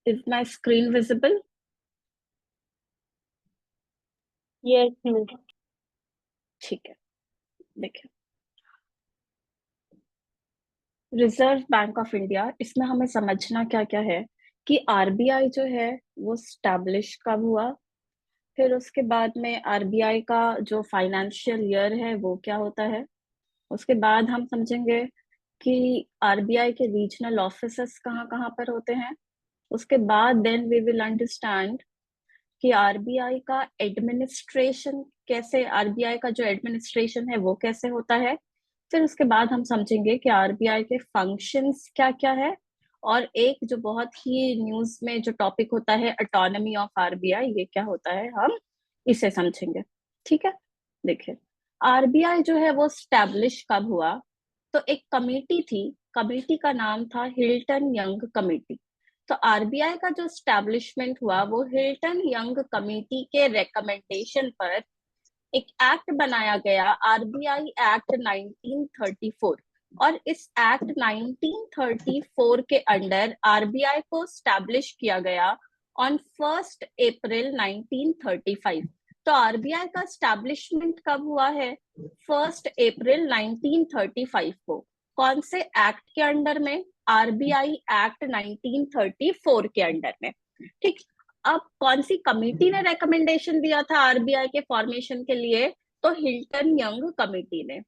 Is my screen visible? Yes miss. ठीक है, देखिए, रिजर्व बैंक ऑफ इंडिया, इसमें हमें समझना क्या क्या है कि आरबीआई जो है वो स्टैब्लिश कब हुआ, फिर उसके बाद में आरबीआई का जो फाइनेंशियल ईयर है वो क्या होता है। उसके बाद हम समझेंगे कि आरबीआई के रीजनल ऑफिसेस कहाँ कहाँ पर होते हैं। उसके बाद देन वी विल अंडरस्टैंड कि आरबीआई का एडमिनिस्ट्रेशन कैसे, आरबीआई का जो एडमिनिस्ट्रेशन है वो कैसे होता है। फिर उसके बाद हम समझेंगे कि आरबीआई के फंक्शंस क्या क्या है। और एक जो बहुत ही न्यूज में जो टॉपिक होता है, ऑटोनॉमी ऑफ आरबीआई, ये क्या होता है, हम इसे समझेंगे। ठीक है, देखिए, आरबीआई जो है वो स्टैब्लिश कब हुआ। तो एक कमेटी थी, कमेटी का नाम था हिल्टन यंग कमेटी। तो आरबीआई का जो स्टैब्लिशमेंट हुआ वो हिल्टन यंग कमेटी के रिकमेंडेशन पर एक एक्ट बनाया गया, आरबीआई एक्ट 1934। और इस एक्ट 1934 के अंडर आरबीआई को स्टैब्लिश किया गया ऑन 1 अप्रैल 1935। तो आरबीआई का स्टैब्लिशमेंट कब हुआ है? 1 अप्रैल 1935 को। कौन से एक्ट के अंडर में? आरबीआई एक्ट 1934 के अंडर में। ठीक। अब कौन सी कमेटी ने रेकमेंडेशन दिया था आरबीआई के फॉर्मेशन के लिए? तो हिल्टन यंग कमेटी ने।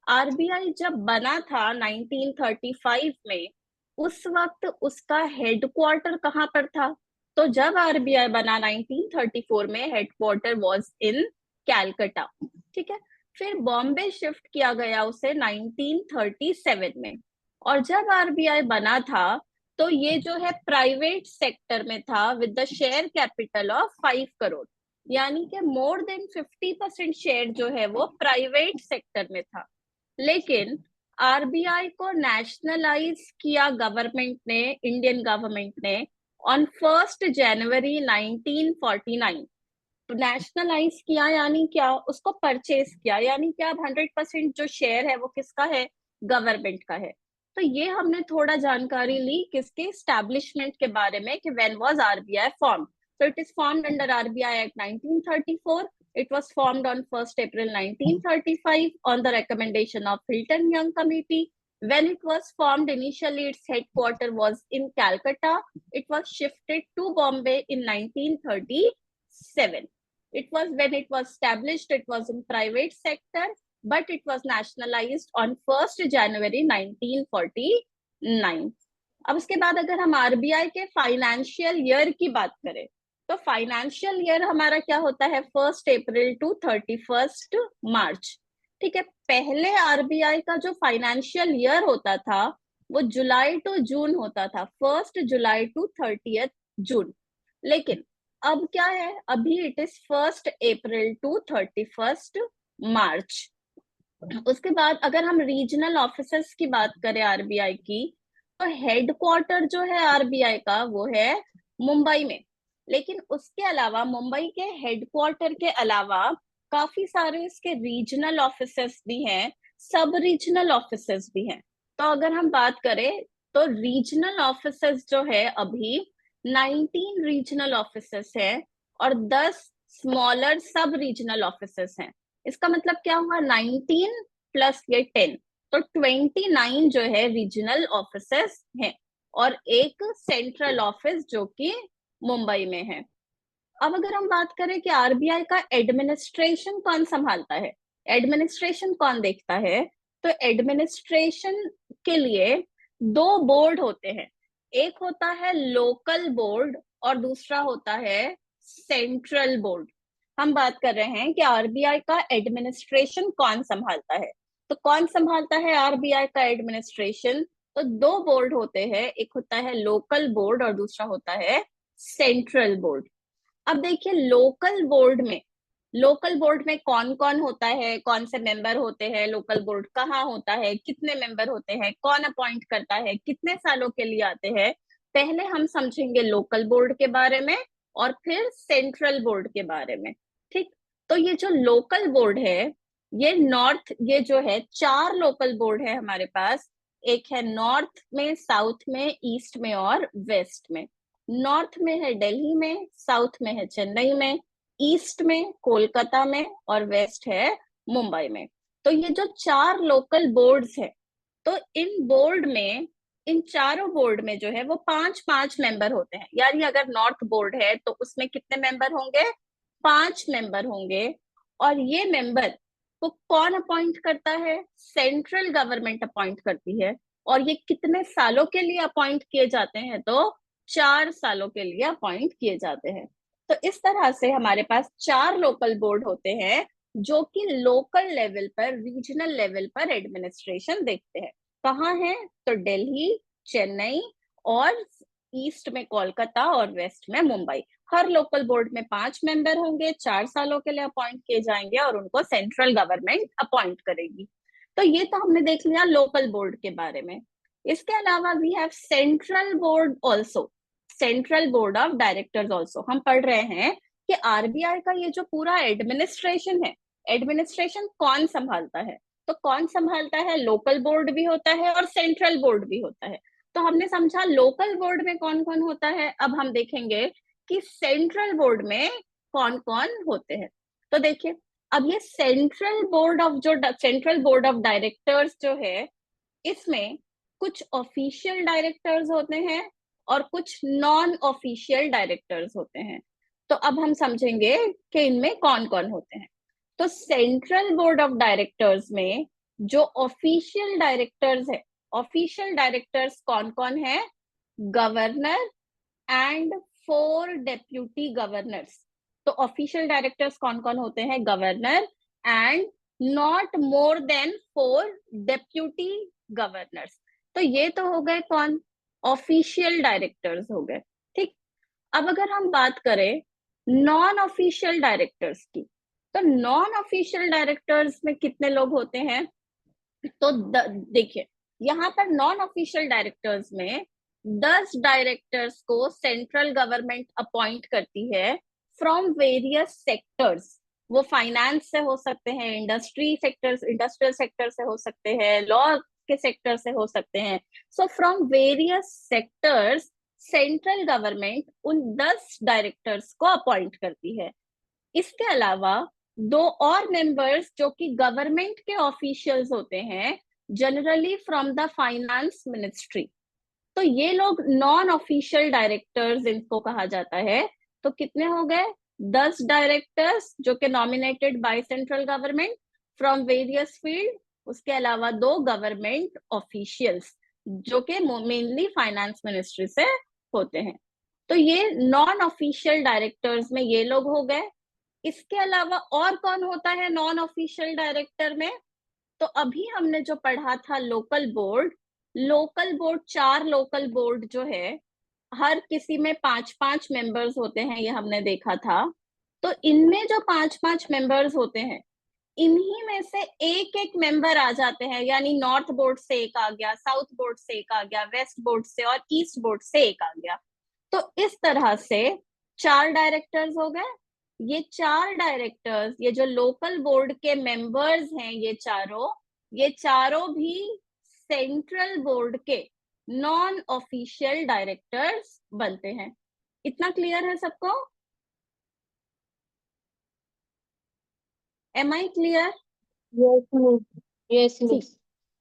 आरबीआई जब बना था 1935 में, उस वक्त उसका हेडक्वार्टर कहाँ पर था? तो जब आरबीआई बना 1934 में, हेडक्वार्टर वाज इन कैलकाटा। ठीक है। फिर बॉम्बे शिफ्ट किया गया उसे 1937 में। और जब आरबीआई बना था तो ये जो है प्राइवेट सेक्टर में था, with the share capital of 5 crore. यानी कि मोर देन 50% शेयर जो है वो प्राइवेट सेक्टर में था। लेकिन आरबीआई को नेशनलाइज किया गवर्नमेंट ने, इंडियन गवर्नमेंट ने, ऑन 1 जनवरी 1949। नेशनलाइज किया यानी क्या? उसको परचेज किया, यानी क्या? अब 100% जो शेयर है वो किसका है? गवर्नमेंट का है। तो ये हमने थोड़ा जानकारी ली किसके स्टैब्लिशमेंट के बारे में, कि when was RBI form. So it is formed under RBI Act 1934. It was formed on 1st April 1935 on the recommendation of Hilton Young Committee. When it was formed, initially its headquarter was in Calcutta. It was shifted to Bombay in 1937. It was when it was established, it was in private sector, but it was nationalized on 1st January 1949. अब उसके बाद अगर हम RBI के financial year की बात करें, तो फाइनेंशियल ईयर हमारा क्या होता है? 1 अप्रैल टू 31 मार्च। ठीक है। पहले आरबीआई का जो फाइनेंशियल ईयर होता था वो जुलाई टू जून होता था, 1 जुलाई टू 30 जून। लेकिन अब क्या है? अभी इट इज 1 अप्रैल टू 31 मार्च। उसके बाद अगर हम रीजनल ऑफिसर्स की बात करें आरबीआई की, तो हेडक्वार्टर जो है आरबीआई का वो है मुंबई में। लेकिन उसके अलावा, मुंबई के हेडक्वार्टर के अलावा, काफी सारे इसके रीजनल ऑफिसर्स भी हैं, सब रीजनल ऑफिसर्स भी हैं। तो अगर हम बात करें तो रीजनल ऑफिसर्स जो है अभी 19 रीजनल ऑफिसर्स हैं और 10 स्मॉलर सब रीजनल ऑफिसर्स हैं। इसका मतलब क्या हुआ? 19 प्लस ये 10, तो 29 जो है रीजनल ऑफिसर्स हैं। और एक सेंट्रल ऑफिस जो कि मुंबई में है। अब अगर हम बात करें कि आरबीआई का एडमिनिस्ट्रेशन कौन संभालता है, एडमिनिस्ट्रेशन कौन देखता है, तो एडमिनिस्ट्रेशन के लिए दो बोर्ड होते हैं। एक होता है लोकल बोर्ड और दूसरा होता है सेंट्रल बोर्ड। हम बात कर रहे हैं कि आरबीआई का एडमिनिस्ट्रेशन कौन संभालता है। तो कौन संभालता है आरबीआई का एडमिनिस्ट्रेशन? तो दो बोर्ड होते हैं, एक होता है लोकल बोर्ड और दूसरा होता है सेंट्रल बोर्ड। अब देखिए, लोकल बोर्ड में कौन कौन होता है, कौन से मेंबर होते हैं, लोकल बोर्ड कहाँ होता है, कितने मेंबर होते हैं, कौन अपॉइंट करता है, कितने सालों के लिए आते हैं, पहले हम समझेंगे लोकल बोर्ड के बारे में और फिर सेंट्रल बोर्ड के बारे में। ठीक, तो ये जो लोकल बोर्ड है, ये जो है, चार लोकल बोर्ड है हमारे पास। एक है नॉर्थ में, साउथ में, ईस्ट में और वेस्ट में। नॉर्थ में है दिल्ली में, साउथ में है चेन्नई में, ईस्ट में कोलकाता में और वेस्ट है मुंबई में। तो ये जो चार लोकल बोर्ड्स है, तो इन चारों बोर्ड में जो है वो पांच पांच मेंबर होते हैं। यानी अगर नॉर्थ बोर्ड है तो उसमें कितने मेंबर होंगे? पांच मेंबर होंगे। और ये मेंबर को कौन अपॉइंट करता है? सेंट्रल गवर्नमेंट अपॉइंट करती है। और ये कितने सालों के लिए अपॉइंट किए जाते हैं? तो 4 सालों के लिए अपॉइंट किए जाते हैं। तो इस तरह से हमारे पास चार लोकल बोर्ड होते हैं जो कि लोकल लेवल पर, रीजनल लेवल पर एडमिनिस्ट्रेशन देखते हैं। कहाँ है? तो दिल्ली, चेन्नई और ईस्ट में कोलकाता और वेस्ट में मुंबई। हर लोकल बोर्ड में पांच मेंबर होंगे, 4 सालों के लिए अपॉइंट किए जाएंगे और उनको सेंट्रल गवर्नमेंट अपॉइंट करेगी। तो ये तो हमने देख लिया लोकल बोर्ड के बारे में। इसके अलावा we have central board also, central board of directors also. हम पढ़ रहे हैं कि आरबीआई का ये जो पूरा एडमिनिस्ट्रेशन है, एडमिनिस्ट्रेशन कौन संभालता है? तो कौन संभालता है? लोकल बोर्ड भी होता है और सेंट्रल बोर्ड भी होता है। तो हमने समझा लोकल बोर्ड में कौन कौन होता है। अब हम देखेंगे कि सेंट्रल बोर्ड में कौन कौन होते हैं। तो देखिए, अब ये सेंट्रल बोर्ड ऑफ डायरेक्टर्स जो है, इसमें कुछ ऑफिशियल डायरेक्टर्स होते हैं और कुछ नॉन ऑफिशियल डायरेक्टर्स होते हैं। तो अब हम समझेंगे कि इनमें कौन कौन होते हैं। तो सेंट्रल बोर्ड ऑफ डायरेक्टर्स में जो ऑफिशियल डायरेक्टर्स है, ऑफिशियल डायरेक्टर्स कौन कौन है? Governor and 4 deputy governors. तो ऑफिशियल डायरेक्टर्स कौन कौन होते हैं? Governor and not more than 4 deputy governors. तो ये तो हो गए कौन? ऑफिशियल डायरेक्टर्स हो गए। ठीक, अब अगर हम बात करें नॉन ऑफिशियल डायरेक्टर्स की, तो नॉन ऑफिशियल डायरेक्टर्स में कितने लोग होते हैं? तो देखिए, यहाँ पर नॉन ऑफिशियल डायरेक्टर्स में 10 डायरेक्टर्स को सेंट्रल गवर्नमेंट अपॉइंट करती है फ्रॉम वेरियस सेक्टर्स। वो फाइनेंस से हो सकते हैं, इंडस्ट्रियल सेक्टर से हो सकते हैं, लॉ के सेक्टर से हो सकते हैं। So from various sectors central government उन 10 डायरेक्टर्स को अपॉइंट करती है। इसके अलावा दो और मेंबर्स जो कि गवर्नमेंट के ऑफिशियल्स होते हैं, generally from the finance ministry. तो ये लोग नॉन ऑफिशियल डायरेक्टर्स इनको कहा जाता है। तो कितने हो गए? 10 डायरेक्टर्स जो कि nominated by central government from various field. उसके अलावा दो गवर्नमेंट ऑफिशियल्स जो कि मेनली फाइनेंस मिनिस्ट्री से होते हैं। तो ये नॉन ऑफिशियल डायरेक्टर्स में ये लोग हो गए। इसके अलावा और कौन होता है नॉन ऑफिशियल डायरेक्टर में? तो अभी हमने जो पढ़ा था लोकल बोर्ड, चार लोकल बोर्ड जो है, हर किसी में पांच पांच मेंबर्स होते हैं, ये हमने देखा था। तो इनमें जो पांच पांच मेंबर्स होते हैं, इन्हीं में से एक एक मेंबर आ जाते हैं। यानी नॉर्थ बोर्ड से एक आ गया, साउथ बोर्ड से एक आ गया, वेस्ट बोर्ड से और ईस्ट बोर्ड से एक आ गया। तो इस तरह से 4 डायरेक्टर्स हो गए। ये जो लोकल बोर्ड के मेंबर्स हैं, ये चारों भी सेंट्रल बोर्ड के नॉन ऑफिशियल डायरेक्टर्स बनते हैं। इतना क्लियर है सबको? Am I clear? Yes, miss. Yes, ठीक, miss.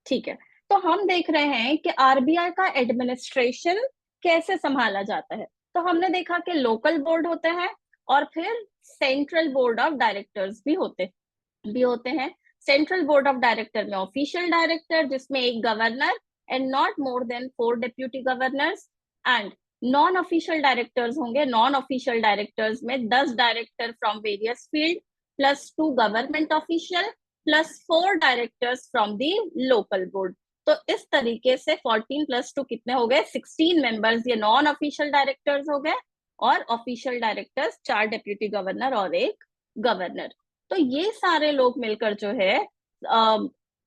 ठीक है। तो हम देख रहे हैं कि आरबीआई का एडमिनिस्ट्रेशन कैसे संभाला जाता है। तो हमने देखा कि लोकल बोर्ड होता है और फिर सेंट्रल बोर्ड ऑफ डायरेक्टर्स भी होते हैं। सेंट्रल बोर्ड ऑफ डायरेक्टर में ऑफिशियल डायरेक्टर जिसमें एक governor and not more than 4 deputy governors, and non official directors होंगे। नॉन ऑफिशियल डायरेक्टर्स में 10 director from various field +2 government official +4 directors from the local board. तो इस तरीके से 14 + 2 कितने हो गए? 16 मेंबर्स ये नॉन ऑफिशियल डायरेक्टर्स हो गए। और ऑफिशियल डायरेक्टर्स 4 डेप्यूटी गवर्नर और एक गवर्नर। तो ये सारे लोग मिलकर जो है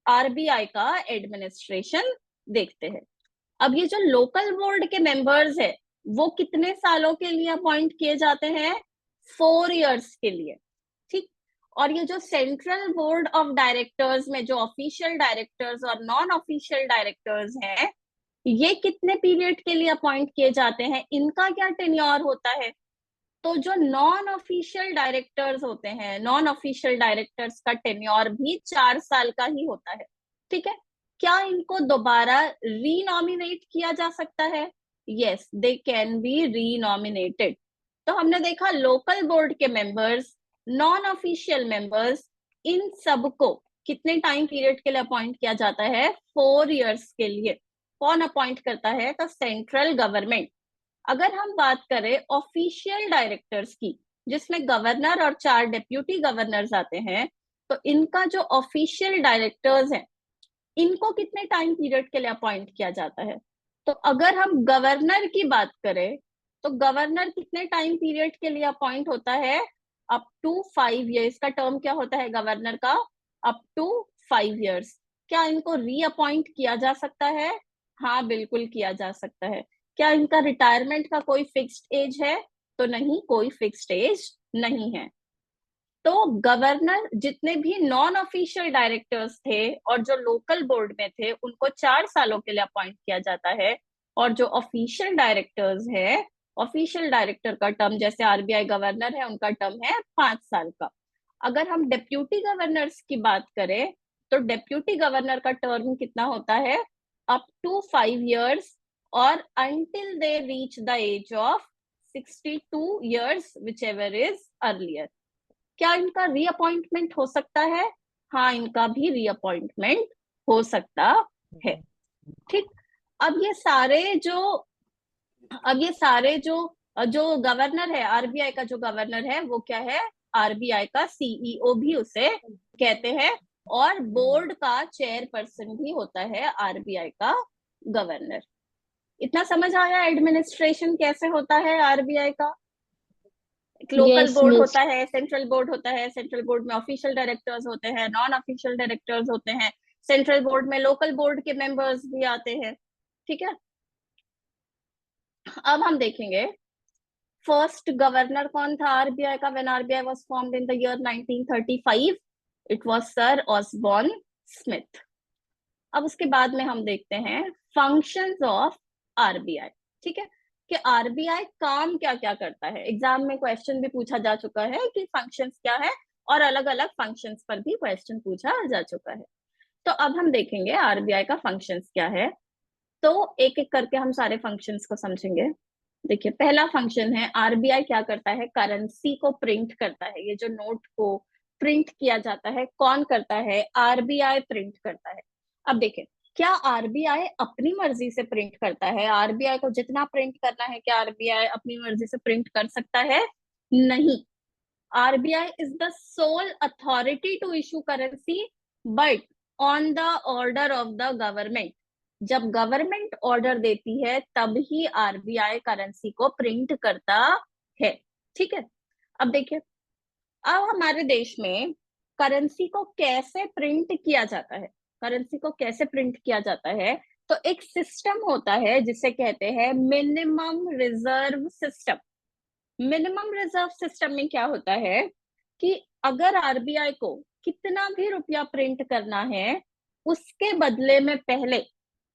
आरबीआई का एडमिनिस्ट्रेशन देखते हैं। अब ये जो लोकल बोर्ड के मेंबर्स है वो कितने सालों के लिए अपॉइंट किए जाते हैं? 4 इयर्स के लिए, ठीक। और ये जो सेंट्रल बोर्ड ऑफ डायरेक्टर्स में जो ऑफिशियल डायरेक्टर्स और नॉन ऑफिशियल डायरेक्टर्स हैं, ये कितने पीरियड के लिए अपॉइंट किए जाते हैं? इनका क्या टेन्योर होता है? तो जो नॉन ऑफिशियल डायरेक्टर्स होते हैं, नॉन ऑफिशियल डायरेक्टर्स का टेन्योर भी 4 साल का ही होता है, ठीक है। क्या इनको दोबारा रीनॉमिनेट किया जा सकता है? Yes, they can be renominated. तो हमने देखा लोकल बोर्ड के मेंबर्स, नॉन ऑफिशियल मेंबर्स, इन सबको कितने टाइम पीरियड के लिए अपॉइंट किया जाता है? 4 इयर्स के लिए। कौन अपॉइंट करता है? तो सेंट्रल गवर्नमेंट। अगर हम बात करें ऑफिशियल डायरेक्टर्स की, जिसमें गवर्नर और 4 डेप्यूटी गवर्नर्स आते हैं, तो इनका जो ऑफिशियल डायरेक्टर्स हैं, इनको कितने टाइम पीरियड के लिए अपॉइंट किया जाता है? तो अगर हम गवर्नर की बात करें, तो गवर्नर कितने टाइम पीरियड के लिए अपॉइंट होता है? अप टू 5 इयर्स का टर्म क्या होता है गवर्नर का? Up to 5 years. क्या इनको रीअपॉइंट किया जा सकता है? हाँ, बिल्कुल किया जा सकता है। क्या इनका रिटायरमेंट का कोई फिक्स्ड एज है? तो नहीं, कोई फिक्स्ड एज नहीं है। तो गवर्नर जितने भी नॉन ऑफिशियल डायरेक्टर्स थे और जो लोकल बोर्ड में थे, उनको 4 सालों के लिए अपॉइंट किया जाता है। और जो ऑफिशियल डायरेक्टर्स है, ऑफिशियल डायरेक्टर का टर्म, जैसे आरबीआई गवर्नर है, उनका टर्म है 5 साल का। अगर हम डेप्यूटी गवर्नर्स की बात करें, तो डेप्यूटी गवर्नर का टर्म कितना होता है? अप टू 5 इयर्स, और until they reach the age of 62 years, whichever is earlier. क्या इनका रीअपॉइंटमेंट हो सकता है? हाँ, इनका भी रीअपॉइंटमेंट हो सकता है, ठीक। अब ये सारे जो अब ये सारे जो जो गवर्नर है, आरबीआई का जो गवर्नर है, वो क्या है? आरबीआई का सीईओ भी उसे कहते हैं, और बोर्ड का चेयरपर्सन भी होता है आरबीआई का गवर्नर। इतना समझ आया एडमिनिस्ट्रेशन कैसे होता है आरबीआई का? Local yes board miss. होता है, सेंट्रल बोर्ड होता है, सेंट्रल बोर्ड में ऑफिशियल डायरेक्टर्स होते हैं, नॉन ऑफिशियल डायरेक्टर्स होते हैं, सेंट्रल बोर्ड में लोकल बोर्ड के मेंबर्स भी आते हैं, ठीक है। अब हम देखेंगे फर्स्ट गवर्नर कौन था आरबीआई का when RBI was formed in the year 1935। It was sir Osborne Smith. अब उसके बाद में हम देखते हैं फंक्शंस ऑफ आरबीआई, ठीक है, कि आरबीआई काम क्या क्या करता है। एग्जाम में क्वेश्चन भी पूछा जा चुका है कि फंक्शंस क्या है, और अलग अलग फंक्शंस पर भी क्वेश्चन पूछा जा चुका है। तो अब हम देखेंगे आरबीआई का फंक्शंस क्या है। तो एक एक करके हम सारे फंक्शंस को समझेंगे। देखिए, पहला फंक्शन है, आरबीआई क्या करता है? करेंसी को प्रिंट करता है। ये जो नोट को प्रिंट किया जाता है, कौन करता है? आरबीआई प्रिंट करता है। अब देखिए, क्या आरबीआई अपनी मर्जी से प्रिंट करता है? आरबीआई को जितना प्रिंट करना है, क्या आरबीआई अपनी मर्जी से प्रिंट कर सकता है? नहीं। RBI is the sole authority to issue currency, but on the order of the government. जब गवर्नमेंट ऑर्डर देती है तब ही आरबीआई करेंसी को प्रिंट करता है, ठीक है। अब देखिए, अब हमारे देश में करेंसी को कैसे प्रिंट किया जाता है? करेंसी को कैसे प्रिंट किया जाता है? तो एक सिस्टम होता है जिसे कहते हैं minimum reserve system. Minimum reserve system में क्या होता है कि अगर आरबीआई को कितना भी रुपया प्रिंट करना है, उसके बदले में पहले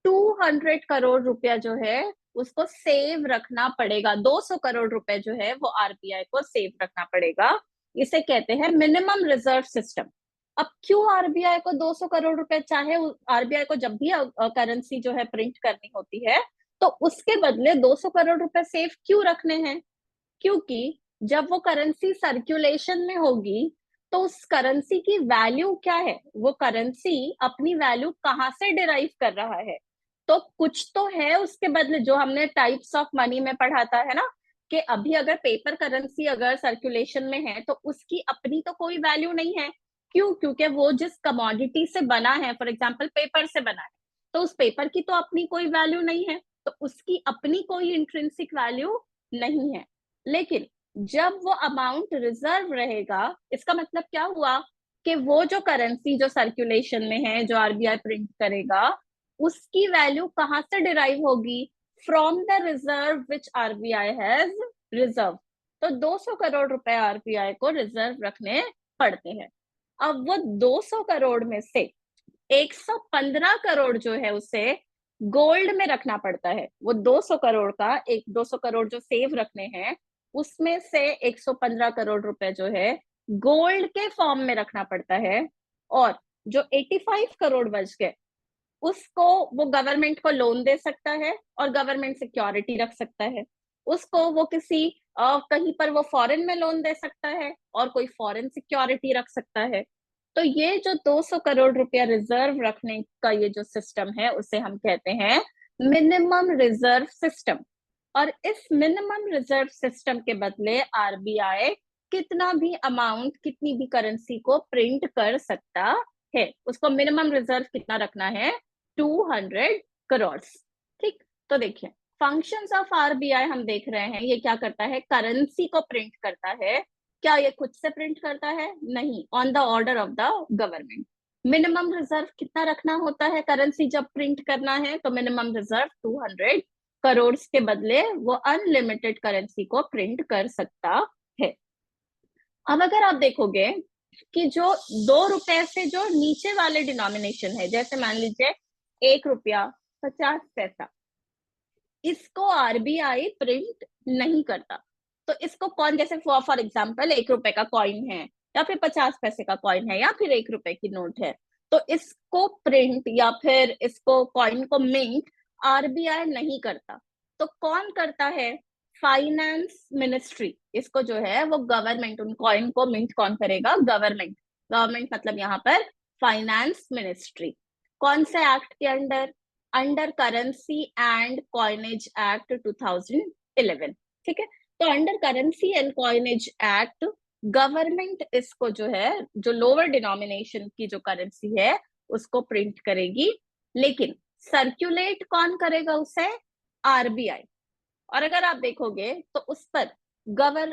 200 करोड़ रुपया जो है उसको सेव रखना पड़ेगा। 200 करोड़ रुपए जो है वो आरबीआई को सेव रखना पड़ेगा। इसे कहते हैं मिनिमम रिजर्व सिस्टम। अब क्यों आरबीआई को 200 करोड़ रुपए, चाहे आरबीआई को जब भी करेंसी जो है प्रिंट करनी होती है, तो उसके बदले 200 करोड़ रुपए सेव क्यों रखने हैं? क्योंकि जब वो करेंसी सर्कुलेशन में होगी, तो उस करेंसी की वैल्यू क्या है? वो करेंसी अपनी वैल्यू कहाँ से डिराइव कर रहा है? तो कुछ तो है उसके बदले, जो हमने टाइप्स ऑफ मनी में पढ़ा था, है ना, कि अभी अगर पेपर करेंसी अगर सर्कुलेशन में है तो उसकी अपनी तो कोई वैल्यू नहीं है। क्यों? क्योंकि वो जिस कमोडिटी से बना है, फॉर एग्जाम्पल पेपर से बना है, तो उस पेपर की तो अपनी कोई वैल्यू नहीं है, तो उसकी अपनी कोई इंट्रिंसिक वैल्यू नहीं है। लेकिन जब वो अमाउंट रिजर्व रहेगा, इसका मतलब क्या हुआ कि वो जो करेंसी जो सर्कुलेशन में है, जो आरबीआई प्रिंट करेगा, उसकी वैल्यू कहां से डिराइव होगी? From the reserve which RBI has reserve. तो 200 करोड़ रुपए आरबीआई को रिजर्व रखने पड़ते हैं। अब वो 200 करोड़ में से 115 करोड़ जो है उसे गोल्ड में रखना पड़ता है। वो 200 करोड़ का, एक 200 करोड़ जो सेव रखने हैं उसमें से 115 करोड़ रुपए जो है गोल्ड के फॉर्म में रखना पड़ता है। और जो 85 करोड़ बच गए उसको वो गवर्नमेंट को लोन दे सकता है और गवर्नमेंट सिक्योरिटी रख सकता है। उसको वो किसी कहीं पर वो फॉरेन में लोन दे सकता है और कोई फॉरेन सिक्योरिटी रख सकता है। तो ये जो 200 करोड़ रुपया रिजर्व रखने का ये जो सिस्टम है उसे हम कहते हैं मिनिमम रिजर्व सिस्टम। और इस मिनिमम रिजर्व सिस्टम के बदले आरबीआई कितना भी अमाउंट, कितनी भी करेंसी को प्रिंट कर सकता है। उसको मिनिमम रिजर्व कितना रखना है? 200 करोड़। ठीक, तो देखिए फंक्शंस ऑफ आरबीआई हम देख रहे हैं। ये क्या करता है? करेंसी को प्रिंट करता है। क्या ये खुद से प्रिंट करता है? नहीं, on the order of the government. Minimum reserve कितना रखना होता है करेंसी जब प्रिंट करना है? तो मिनिमम रिजर्व 200 करोड़ के बदले वो अनलिमिटेड करेंसी को प्रिंट कर सकता है। अब अगर आप देखोगे कि जो 2 रुपए से जो नीचे वाले डिनोमिनेशन है, जैसे मान लीजिए 1 रुपया 50 पैसा, इसको आरबीआई प्रिंट नहीं करता। तो इसको कौन, जैसे फॉर एग्जाम्पल 1 रुपए का कॉइन है या फिर 50 पैसे का कॉइन है या फिर 1 रुपए की नोट है, तो इसको प्रिंट या फिर इसको कॉइन को मिंट आरबीआई नहीं करता। तो कौन करता है? Finance ministry. इसको जो है वो गवर्नमेंट, उन कॉइन को मिंट कौन करेगा? गवर्नमेंट। गवर्नमेंट मतलब यहाँ पर फाइनेंस मिनिस्ट्री। कौन से एक्ट के under? Under currency and coinage act 2011। ठीक है, तो under currency and coinage act government इसको जो है, जो लोअर डिनोमिनेशन की जो करेंसी है उसको प्रिंट करेगी, लेकिन सर्कुलेट कौन करेगा उसे? आरबीआई। और अगर आप देखोगे तो उस पर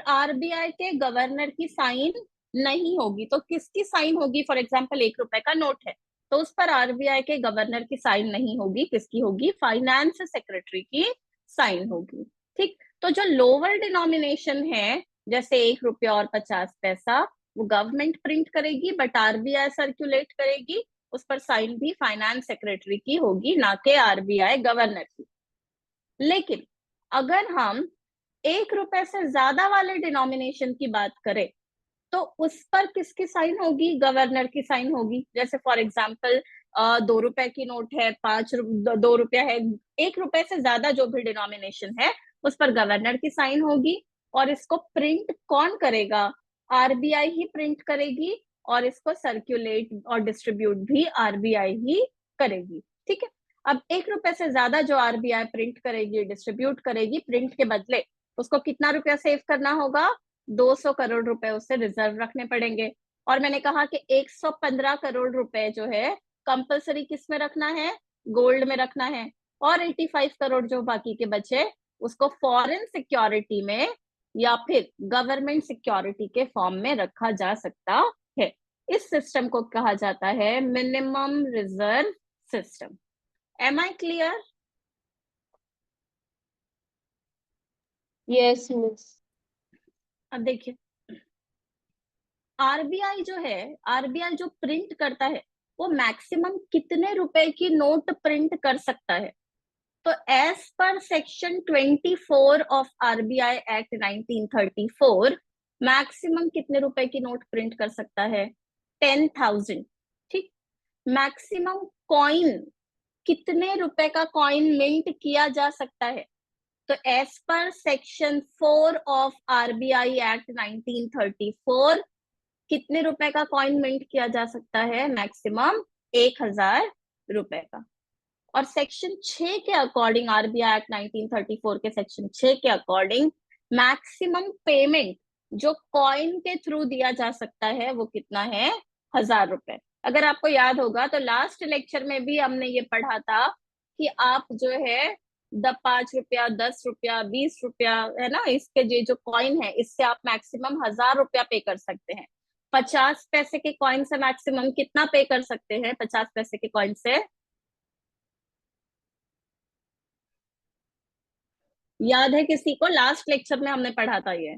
आरबीआई के गवर्नर की साइन नहीं होगी। तो किसकी साइन होगी? फॉर एग्जाम्पल 1 रुपए का नोट है तो उस पर आरबीआई के गवर्नर की साइन नहीं होगी। किसकी होगी? फाइनेंस सेक्रेटरी की साइन होगी। ठीक, तो जो लोअर डिनोमिनेशन है जैसे 1 रुपया और 50 पैसा, वो गवर्नमेंट प्रिंट करेगी बट आरबीआई सर्कुलेट करेगी। उस पर साइन भी फाइनेंस सेक्रेटरी की होगी, ना कि आरबीआई गवर्नर की। लेकिन अगर हम 1 रुपए से ज्यादा वाले डिनोमिनेशन की बात करें तो उस पर किसकी साइन होगी? गवर्नर की साइन होगी। जैसे फॉर एग्जाम्पल 2 रुपए की नोट है, 2 रुपया है, 1 रुपए से ज्यादा जो भी डिनोमिनेशन है उस पर गवर्नर की साइन होगी। और इसको प्रिंट कौन करेगा? आरबीआई ही प्रिंट करेगी और इसको सर्कुलेट और डिस्ट्रीब्यूट भी आरबीआई ही करेगी। ठीक है, अब 1 रुपए से ज्यादा जो आरबीआई प्रिंट करेगी, डिस्ट्रीब्यूट करेगी, प्रिंट के बदले उसको कितना रुपया सेव करना होगा? 200 करोड़ रुपए उससे रिजर्व रखने पड़ेंगे। और मैंने कहा कि 115 करोड़ रुपए जो है कंपलसरी किस में रखना है? गोल्ड में रखना है। और 85 करोड़ जो बाकी के बचे उसको फॉरेन सिक्योरिटी में या फिर गवर्नमेंट सिक्योरिटी के फॉर्म में रखा जा सकता है। इस सिस्टम को कहा जाता है minimum reserve system. Am I clear? Yes miss. अब देखिए आरबीआई जो है, आरबीआई जो प्रिंट करता है वो मैक्सिमम कितने रुपए की नोट प्रिंट कर सकता है? तो as per section 24 of RBI act 1934 maximum कितने रुपए की नोट प्रिंट कर सकता है? 10,000। ठीक, मैक्सिमम कॉइन, कितने रुपए का कॉइन मिंट किया जा सकता है? तो as per section 4 of RBI act 1934 कितने रुपए का कॉइन मिंट किया जा सकता है? मैक्सिमम 1,000 रुपए का। और सेक्शन 6 के अकॉर्डिंग, आरबीआई एक्ट 1934 के सेक्शन 6 के अकॉर्डिंग मैक्सिमम पेमेंट जो कॉइन के थ्रू दिया जा सकता है वो कितना है? 1,000 रुपए। अगर आपको याद होगा तो लास्ट लेक्चर में भी हमने ये पढ़ा था कि आप जो है 5 रुपया, 10 रुपया, 20 रुपया है ना, इसके जो कॉइन है इससे आप मैक्सिमम 1,000 रुपया पे कर सकते हैं। 50 पैसे के कॉइन से मैक्सिमम कितना पे कर सकते हैं? 50 पैसे के कॉइन से याद है किसी को? लास्ट लेक्चर में हमने पढ़ा था ये।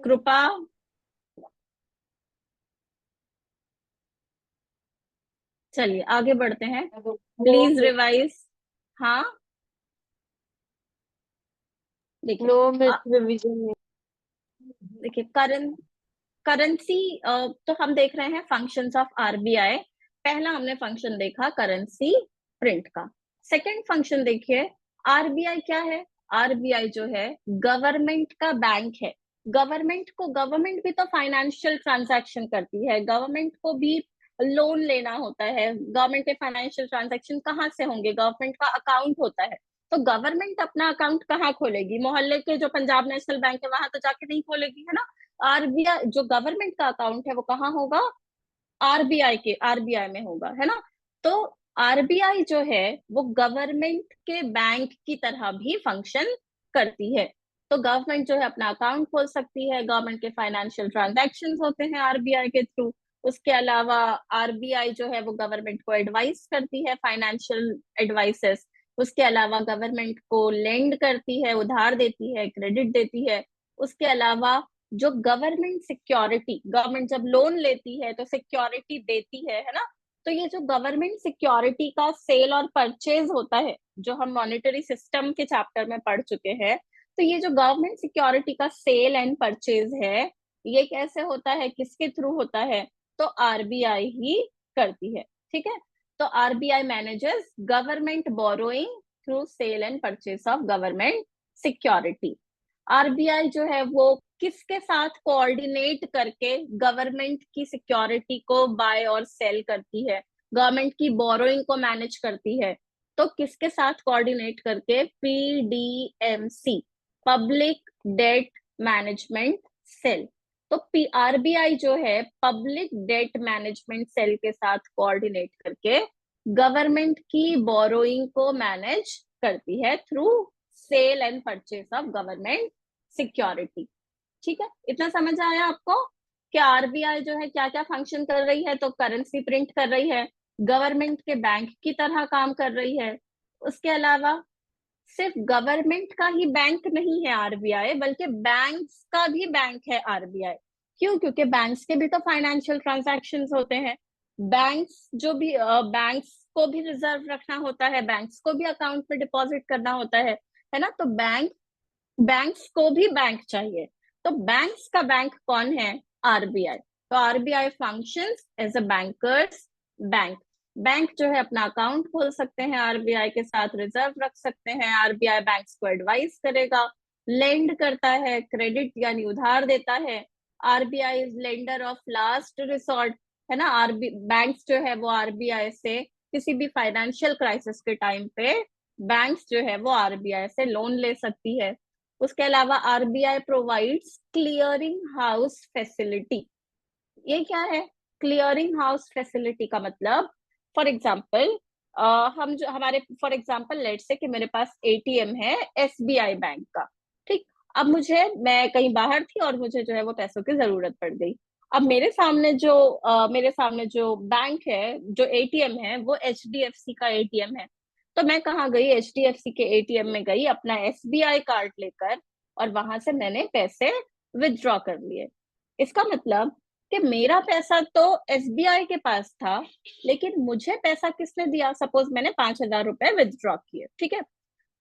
कृपा, चलिए आगे बढ़ते हैं। No please revise. हाँ, देखिए। नो आ- रिवीजन। देखिए, करेंसी, तो हम देख रहे हैं फंक्शंस ऑफ आरबीआई। पहला हमने फंक्शन देखा करेंसी प्रिंट का। सेकंड फंक्शन देखिए, आरबीआई क्या है? आरबीआई जो है गवर्नमेंट का बैंक है। गवर्नमेंट भी तो फाइनेंशियल ट्रांजैक्शन करती है, गवर्नमेंट को भी लोन लेना होता है। गवर्नमेंट के फाइनेंशियल ट्रांजैक्शन कहाँ से होंगे? गवर्नमेंट का अकाउंट होता है। तो गवर्नमेंट अपना अकाउंट कहाँ खोलेगी? मोहल्ले के जो पंजाब नेशनल बैंक है वहां तो जाके नहीं खोलेगी, है ना। आरबीआई जो गवर्नमेंट का अकाउंट है वो कहाँ होगा? आरबीआई में होगा, है ना। तो आरबीआई जो है वो गवर्नमेंट के बैंक की तरह भी फंक्शन करती है। तो गवर्नमेंट जो है अपना अकाउंट खोल सकती है, गवर्नमेंट के फाइनेंशियल ट्रांजैक्शंस होते हैं आरबीआई के थ्रू। उसके अलावा आरबीआई जो है वो गवर्नमेंट को एडवाइस करती है, फाइनेंशियल एडवाइसेस। उसके अलावा गवर्नमेंट को लेंड करती है, उधार देती है, क्रेडिट देती है। उसके अलावा जो गवर्नमेंट सिक्योरिटी, गवर्नमेंट जब लोन लेती है तो सिक्योरिटी देती है ना। तो ये जो गवर्नमेंट सिक्योरिटी का सेल और परचेज होता है, जो हम मॉनेटरी सिस्टम के चैप्टर में पढ़ चुके हैं, तो ये जो गवर्नमेंट सिक्योरिटी का सेल एंड परचेज है, ये कैसे होता है, किसके थ्रू होता है? तो आरबीआई ही करती है। ठीक है। तो RBI manages government borrowing through sale and purchase of government security. RBI जो है वो किसके साथ कोऑर्डिनेट करके गवर्नमेंट की सिक्योरिटी को बाय और सेल करती है, गवर्नमेंट की बोरोइंग को मैनेज करती है? तो किसके साथ कोऑर्डिनेट करके? PDMC, public debt management cell. तो आरबीआई जो है पब्लिक डेट मैनेजमेंट सेल के साथ कोऑर्डिनेट करके गवर्नमेंट की बोरोइंग को मैनेज करती है through sale and purchase of government security. ठीक है, इतना समझ आया आपको कि आरबीआई जो है क्या क्या फंक्शन कर रही है? तो करेंसी प्रिंट कर रही है, गवर्नमेंट के बैंक की तरह काम कर रही है। उसके अलावा सिर्फ गवर्नमेंट का ही बैंक नहीं है आरबीआई, बल्कि बैंक्स का भी बैंक है आरबीआई। क्यों? क्योंकि बैंक्स के भी तो फाइनेंशियल ट्रांजैक्शंस होते हैं। बैंक्स जो भी बैंक्स को भी रिजर्व रखना होता है, बैंक्स को भी अकाउंट में डिपॉजिट करना होता है ना। तो बैंक्स को भी बैंक चाहिए। तो बैंक्स का बैंक कौन है? आरबीआई। तो RBI functions as a banker's bank. Bank जो है अपना अकाउंट खोल सकते हैं आरबीआई के साथ, रिजर्व रख सकते हैं। आरबीआई बैंक्स को एडवाइस करेगा, लेंड करता है, क्रेडिट यानी उधार देता है। RBI is lender of last resort, है ना। आरबी बैंक्स जो है वो आरबीआई से किसी भी फाइनेंशियल क्राइसिस के टाइम पे बैंक्स जो है वो आरबीआई से लोन ले सकती है। उसके अलावा RBI provides clearing house facility. ये क्या है? क्लियरिंग हाउस फैसिलिटी का मतलब, फॉर एग्जाम्पल, हम जो हमारे फॉर एग्जाम्पल लेट से कि मेरे पास एटीएम है एसबीआई बैंक का। ठीक। अब मैं कहीं बाहर थी और मुझे जो है वो पैसों की जरूरत पड़ गई। अब मेरे सामने जो बैंक है, जो एटीएम है, वो एचडीएफसी का एटीएम है। तो मैं कहाँ गई? एचडीएफसी के एटीएम में गई अपना एसबीआई कार्ड लेकर, और वहां से मैंने पैसे विथड्रॉ कर लिए। इसका मतलब कि मेरा पैसा तो एसबीआई के पास था, लेकिन मुझे पैसा किसने दिया? सपोज मैंने 5,000 रुपए विथड्रॉ किए, ठीक है।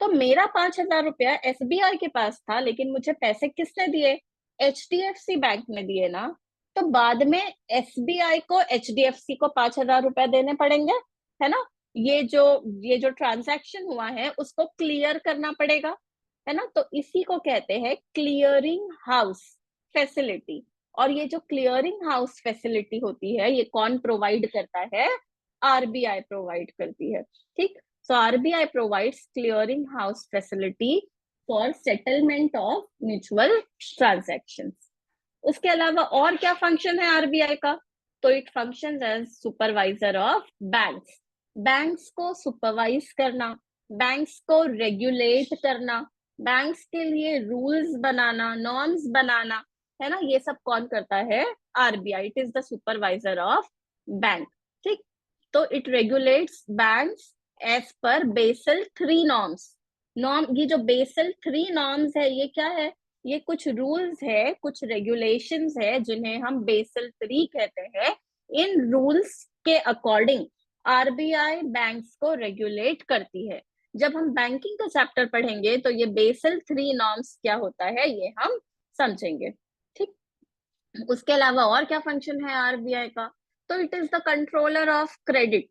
तो मेरा 5,000 रुपया एसबीआई के पास था, लेकिन मुझे पैसे किसने दिए? एचडीएफसी बैंक ने दिए ना। तो बाद में एसबीआई को एचडीएफसी को 5,000 रुपया देने पड़ेंगे, है ना। ये जो ट्रांजैक्शन हुआ है उसको क्लियर करना पड़ेगा, है ना। तो इसी को कहते हैं क्लियरिंग हाउस फैसिलिटी। और ये जो क्लियरिंग हाउस फैसिलिटी होती है, ये कौन प्रोवाइड करता है? आरबीआई प्रोवाइड करती है। ठीक। So RBI provides clearing house facility for settlement of mutual transactions. उसके अलावा और क्या फंक्शन है आरबीआई का? तो it functions as supervisor of banks. Banks को सुपरवाइज करना, बैंक्स को रेगुलेट करना, बैंक्स के लिए रूल्स बनाना, नॉर्म्स बनाना, है ना। ये सब कौन करता है? RBI. It is the supervisor of bank. ठीक। तो it regulates banks as per Basel 3 norms. Norm, ये जो बेसल 3 नॉर्म्स है ये क्या है? ये कुछ रूल्स है, कुछ रेगुलेशंस है जिन्हें हम बेसल 3 कहते हैं। इन रूल्स के अकॉर्डिंग आरबीआई बैंक्स को रेगुलेट करती है। जब हम बैंकिंग का चैप्टर पढ़ेंगे तो ये बेसल 3 नॉर्म्स क्या होता है ये हम समझेंगे। ठीक, उसके अलावा और क्या फंक्शन है आरबीआई का? तो it is the controller of credit,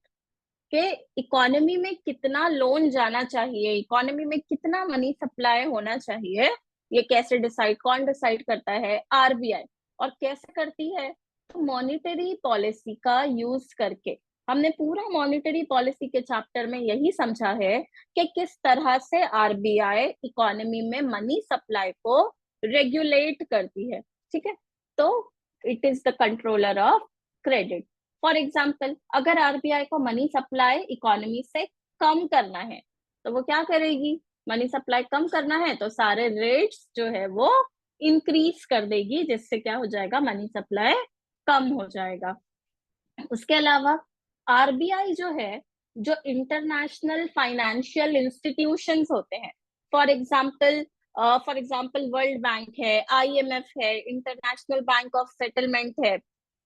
के इकोनॉमी में कितना लोन जाना चाहिए, इकोनॉमी में कितना मनी सप्लाई होना चाहिए, ये कैसे डिसाइड, कौन डिसाइड करता है? आरबीआई। और कैसे करती है? तो मॉनेटरी पॉलिसी का यूज करके। हमने पूरा मॉनेटरी पॉलिसी के चैप्टर में यही समझा है कि किस तरह से आरबीआई इकोनॉमी में मनी सप्लाई को रेगुलेट करती है। ठीक है, तो it is the controller of credit. For example, अगर आरबीआई को मनी सप्लाई इकोनॉमी से कम करना है तो वो क्या करेगी? मनी सप्लाई कम करना है तो सारे रेट्स जो है वो इंक्रीज कर देगी, जिससे क्या हो जाएगा? मनी सप्लाई कम हो जाएगा। उसके अलावा आरबीआई जो है, जो इंटरनेशनल फाइनेंशियल इंस्टीट्यूशंस होते हैं, फॉर एग्जाम्पल वर्ल्ड बैंक है, आईएमएफ है, इंटरनेशनल बैंक ऑफ सेटलमेंट है,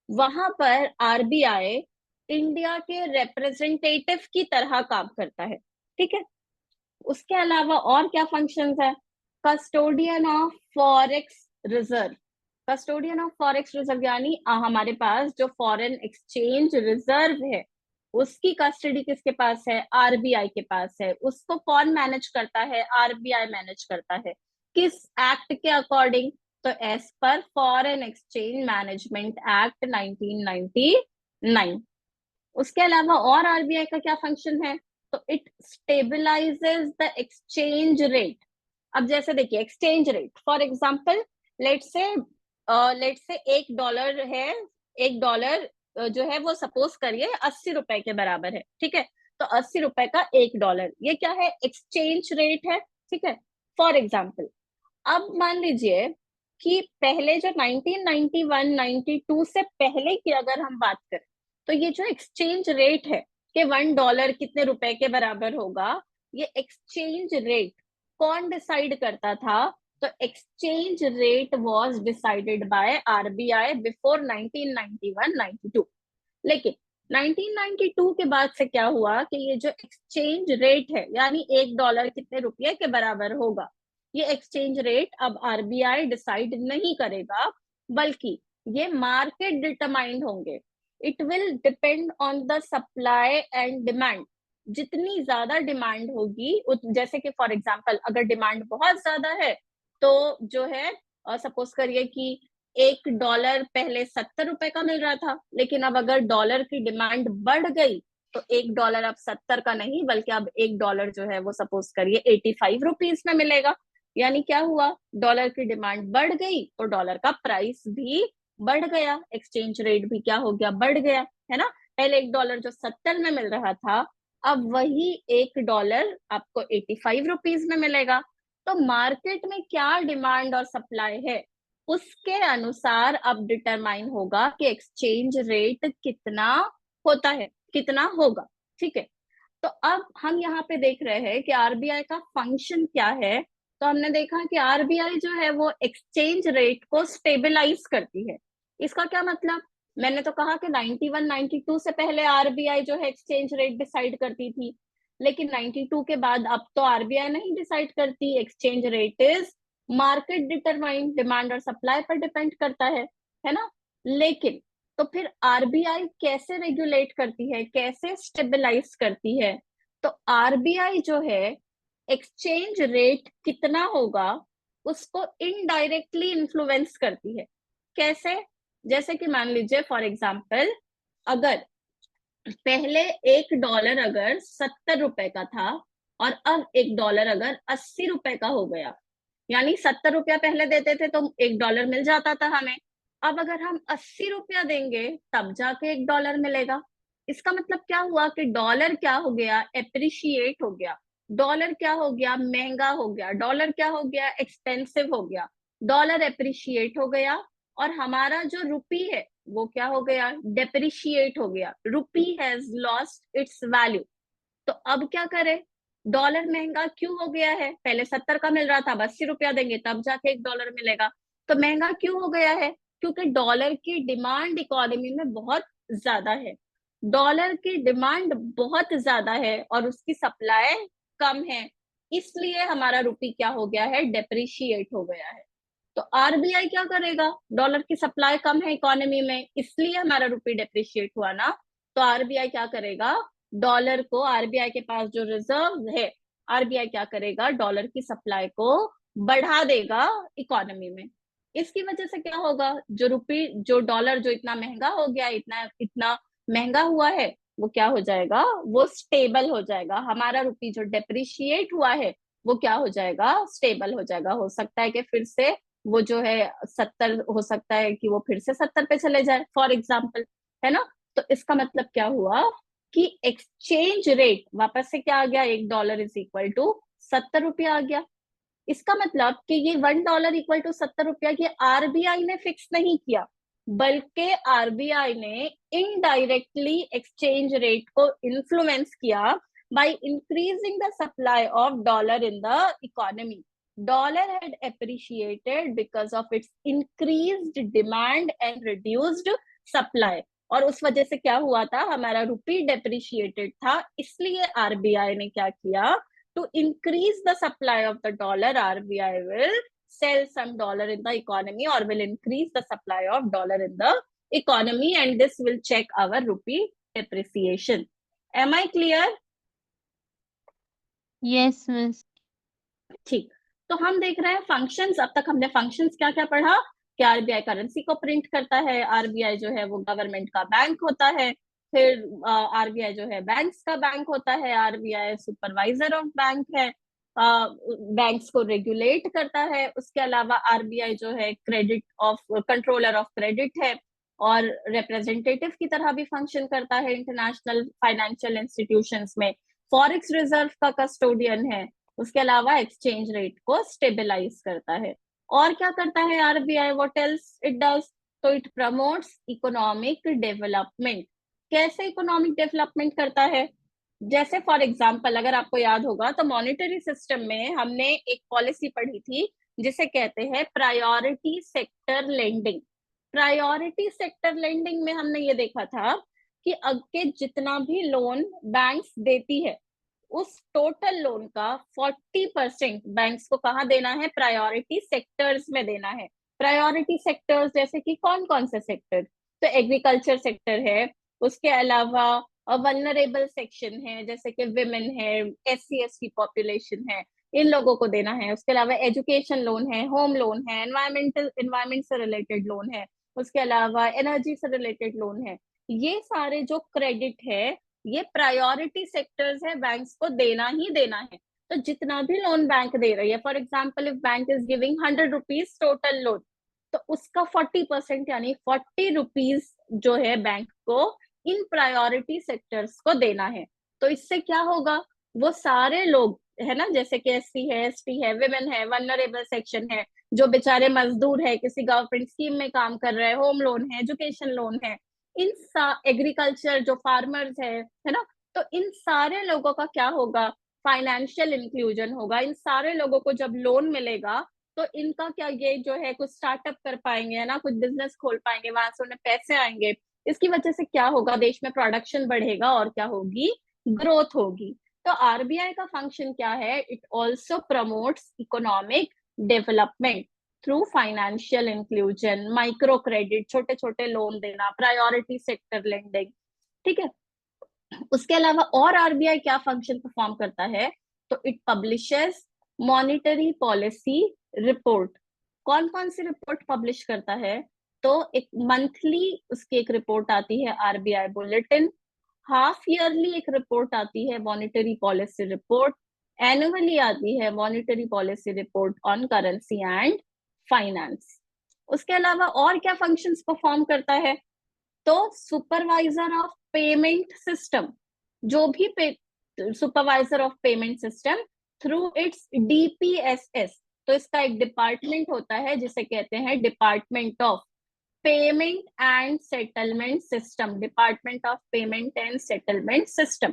वहां पर आरबीआई इंडिया के रिप्रेजेंटेटिव की तरह काम करता है। ठीक है, उसके अलावा और क्या फंक्शंस है? Custodian of forex reserve. Custodian of forex reserve यानी हमारे पास जो फॉरेन एक्सचेंज रिजर्व है उसकी कस्टडी किसके पास है? आरबीआई के पास है। उसको कौन मैनेज करता है? आरबीआई मैनेज करता है। किस एक्ट के अकॉर्डिंग? तो एज पर फॉरेन एक्सचेंज मैनेजमेंट एक्ट 1999। उसके अलावा और आरबीआई का क्या फंक्शन है? तो it stabilises the exchange rate. अब जैसे देखिए, exchange rate for example, let say $1 है, $1 जो है वो सपोज करिए 80 रुपए के बराबर है। ठीक है, तो 80 रुपए का $1, ये क्या है? एक्सचेंज रेट है। ठीक है, फॉर एग्जाम्पल, अब मान लीजिए कि पहले जो 1991-92 से पहले की अगर हम बात करें तो ये जो एक्सचेंज रेट है कि $1 कितने रुपए के बराबर होगा, ये एक्सचेंज रेट कौन डिसाइड करता था? तो exchange rate was decided by RBI before 1991-92। लेकिन 1992 के बाद से क्या हुआ कि ये जो एक्सचेंज रेट है यानी $1 कितने रुपए के बराबर होगा, ये एक्सचेंज रेट अब आरबीआई डिसाइड नहीं करेगा, बल्कि ये मार्केट डिटरमाइंड होंगे। It will depend on the supply and demand. जितनी ज्यादा डिमांड होगी, जैसे कि फॉर एग्जांपल अगर डिमांड बहुत ज्यादा है तो जो है, सपोज करिए कि $1 पहले 70 रुपए का मिल रहा था, लेकिन अब अगर डॉलर की डिमांड बढ़ गई तो $1 अब 70 का नहीं बल्कि अब $1 जो है वो सपोज करिए 85 रुपीज में मिलेगा। यानी क्या हुआ? डॉलर की डिमांड बढ़ गई तो डॉलर का प्राइस भी बढ़ गया, एक्सचेंज रेट भी क्या हो गया? बढ़ गया, है ना? पहले $1 जो 70 में मिल रहा था, अब वही $1 आपको 85 रुपीज में मिलेगा। तो मार्केट में क्या डिमांड और सप्लाई है उसके अनुसार अब डिटरमाइन होगा कि एक्सचेंज रेट कितना होता है, कितना होगा। ठीक है, तो अब हम यहाँ पे देख रहे हैं कि आरबीआई का फंक्शन क्या है। तो हमने देखा कि आरबीआई जो है वो एक्सचेंज रेट को स्टेबलाइज करती है। इसका क्या मतलब? मैंने तो कहा कि 91-92 से पहले आरबीआई जो है एक्सचेंज रेट डिसाइड करती थी, लेकिन 92 के बाद अब तो आरबीआई नहीं डिसाइड करती, exchange rate is market determined, demand और सप्लाई पर डिपेंड करता है ना? लेकिन तो फिर आरबीआई कैसे रेगुलेट करती है, कैसे स्टेबलाइज करती है? तो आरबीआई जो है एक्सचेंज रेट कितना होगा उसको इनडायरेक्टली इन्फ्लुएंस करती है। कैसे? जैसे कि मान लीजिए फॉर एग्जांपल, अगर पहले $1 अगर 70 रुपए का था और अब $1 अगर 80 रुपए का हो गया, यानी 70 रुपया पहले देते थे तो $1 मिल जाता था हमें, अब अगर हम 80 रुपया देंगे तब जाके $1 मिलेगा। इसका मतलब क्या हुआ कि डॉलर क्या हो गया? एप्रिशिएट हो गया। डॉलर क्या हो गया? महंगा हो गया। डॉलर क्या हो गया? एक्सपेंसिव हो गया। डॉलर एप्रिशिएट हो गया और हमारा जो रुपी है वो क्या हो गया, डेप्रिशिएट हो गया, रुपी हैज लॉस्ट इट्स वैल्यू। तो अब क्या करें, डॉलर महंगा क्यों हो गया है, पहले 70 का मिल रहा था, अब 80 रुपया देंगे तब जाके $1 मिलेगा। तो महंगा क्यों हो गया है, क्योंकि डॉलर की डिमांड इकोनॉमी में बहुत ज्यादा है। डॉलर की डिमांड बहुत ज्यादा है और उसकी सप्लाई कम है, इसलिए हमारा रुपी क्या हो गया है, डेप्रिशिएट हो गया है। तो आरबीआई क्या करेगा, डॉलर की सप्लाई कम है इकोनॉमी में, इसलिए हमारा रुपी डेप्रिशिएट हुआ ना। तो आरबीआई क्या करेगा, डॉलर को, आरबीआई के पास जो रिजर्व है, आरबीआई क्या करेगा, डॉलर की सप्लाई को बढ़ा देगा इकोनॉमी में। इसकी वजह से क्या होगा, जो रुपी, जो डॉलर जो इतना महंगा हो गया, इतना इतना महंगा हुआ है, वो क्या हो जाएगा, वो स्टेबल हो जाएगा। हमारा रुपी जो डेप्रिशिएट हुआ है वो क्या हो जाएगा, स्टेबल हो जाएगा। हो सकता है कि फिर से वो जो है 70, हो सकता है कि वो फिर से 70 पे चले जाए फॉर एग्जाम्पल, है ना। तो इसका मतलब क्या हुआ कि एक्सचेंज रेट वापस से क्या आ गया, $1 इज इक्वल टू 70 रुपया आ गया। इसका मतलब कि ये $1 इक्वल टू 70 रुपया ये आरबीआई ने फिक्स नहीं किया, बल्कि आरबीआई ने इनडायरेक्टली एक्सचेंज रेट को इन्फ्लुएंस किया by increasing the supply of dollar in the economy. Dollar had appreciated because of its increased demand and reduced supply, और उस वजह से क्या हुआ था, हमारा रुपी डेप्रिशिएटेड था। इसलिए आरबीआई ने क्या किया, to increase the supply of the dollar, RBI will sell some dollar in the economy or will increase the supply of dollar in the economy, and this will check our rupee depreciation. Am I clear? Yes miss. ठीक। तो हम देख रहे हैं functions, अब तक हमने functions क्या क्या पढ़ा, कि आरबीआई करेंसी को प्रिंट करता है, आरबीआई जो है वो गवर्नमेंट का बैंक होता है, फिर आरबीआई जो है बैंक्स का बैंक होता है, आरबीआई सुपरवाइजर ऑफ बैंक है, बैंक्स को रेगुलेट करता है। उसके अलावा आरबीआई जो है credit of, controller of credit है, और रिप्रेजेंटेटिव की तरह भी फंक्शन करता है इंटरनेशनल फाइनेंशियल इंस्टीट्यूशंस में। फॉरेक्स रिजर्व का कस्टोडियन है। उसके अलावा एक्सचेंज रेट को स्टेबलाइज करता है। और क्या करता है RBI, what else it does, तो इट प्रमोट्स इकोनॉमिक डेवलपमेंट। कैसे इकोनॉमिक डेवलपमेंट करता है, जैसे फॉर एग्जांपल अगर आपको याद होगा तो मॉनेटरी सिस्टम में हमने एक पॉलिसी पढ़ी थी जिसे कहते हैं priority sector lending. Priority sector lending में हमने ये देखा था कि आगे जितना भी लोन बैंक्स देती है उस टोटल लोन का 40% बैंक्स को कहाँ देना है, प्रायोरिटी सेक्टर्स में देना है। प्रायोरिटी सेक्टर्स जैसे कि कौन कौन से सेक्टर, तो एग्रीकल्चर सेक्टर है, उसके अलावा वल्नरेबल सेक्शन है जैसे कि विमेन है, SC ST पॉपुलेशन है, इन लोगों को देना है। उसके अलावा एजुकेशन लोन है, होम लोन है, एनवायरमेंट से रिलेटेड लोन है, उसके अलावा एनर्जी से रिलेटेड लोन है। ये सारे जो क्रेडिट है ये प्रायोरिटी सेक्टर्स है, बैंक्स को देना ही देना है। तो जितना भी लोन बैंक दे रही है, for example if bank is giving 100 rupees total loan, तो उसका 40% यानी 40 रुपीज जो है बैंक को इन प्रायोरिटी सेक्टर्स को देना है। तो इससे क्या होगा, वो सारे लोग है ना, जैसे कि SC है, ST है, विमेन है, वनरेबल सेक्शन है, जो बेचारे मजदूर है, किसी गवर्नमेंट स्कीम में काम कर रहे हैं, होम लोन है, एजुकेशन लोन है, इन एग्रीकल्चर जो फार्मर्स है ना, तो इन सारे लोगों का क्या होगा, फाइनेंशियल इंक्लूजन होगा। इन सारे लोगों को जब लोन मिलेगा तो इनका क्या, ये जो है कुछ स्टार्टअप कर पाएंगे, है ना, कुछ बिजनेस खोल पाएंगे, वहां से उन्हें पैसे आएंगे। इसकी वजह से क्या होगा, देश में प्रोडक्शन बढ़ेगा और क्या होगी, ग्रोथ होगी। तो आरबीआई का फंक्शन क्या है, it also promotes economic development through financial inclusion, micro credit, छोटे छोटे लोन देना, प्रायोरिटी सेक्टर लेंडिंग। ठीक है। उसके अलावा और आरबीआई क्या फंक्शन परफॉर्म करता है, तो it publishes monetary policy report. कौन कौन सी रिपोर्ट पब्लिश करता है, तो एक मंथली उसकी एक रिपोर्ट आती है आरबीआई बुलेटिन, हाफ ईयरली एक रिपोर्ट आती है मॉनिटरी पॉलिसी रिपोर्ट, एनुअली आती है monetary policy report on currency and finance. उसके अलावा और क्या फंक्शंस परफॉर्म करता है, तो सुपरवाइजर ऑफ पेमेंट सिस्टम, जो भी supervisor of payment system through it's DPSS। तो इसका एक डिपार्टमेंट होता है जिसे कहते हैं department of payment and settlement system, department of payment and settlement system.